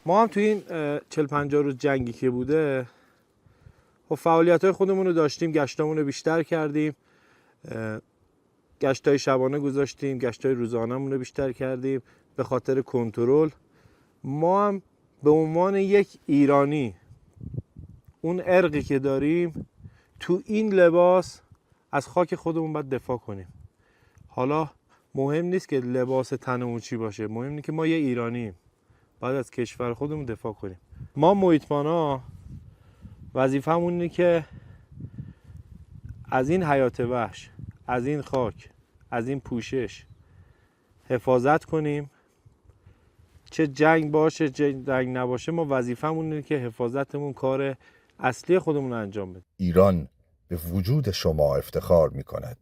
ما هم توی این 40-50 روز جنگی که بوده خب فعالیت‌های خودمون رو داشتیم، گشتامون رو بیشتر کردیم، گشتای شبانه گذاشتیم، گشتای روزانه‌مون رو بیشتر کردیم به خاطر کنترل. ما هم به عنوان یک ایرانی اون ارقی که داریم تو این لباس از خاک خودمون باید دفاع کنیم. حالا مهم نیست که لباس تنمون چی باشه، مهم اینه که ما یه ایرانیم، باید از کشور خودمون دفاع کنیم. ما محیط‌بانا وظیفه‌مون اینه که از این حیات وحش، از این خاک، از این پوشش حفاظت کنیم. چه جنگ باشه چه جنگ نباشه، ما وظیفه‌مون اینه که حفاظتمون کار اصلی خودمون رو انجام بدیم. ایران به وجود شما افتخار می کند.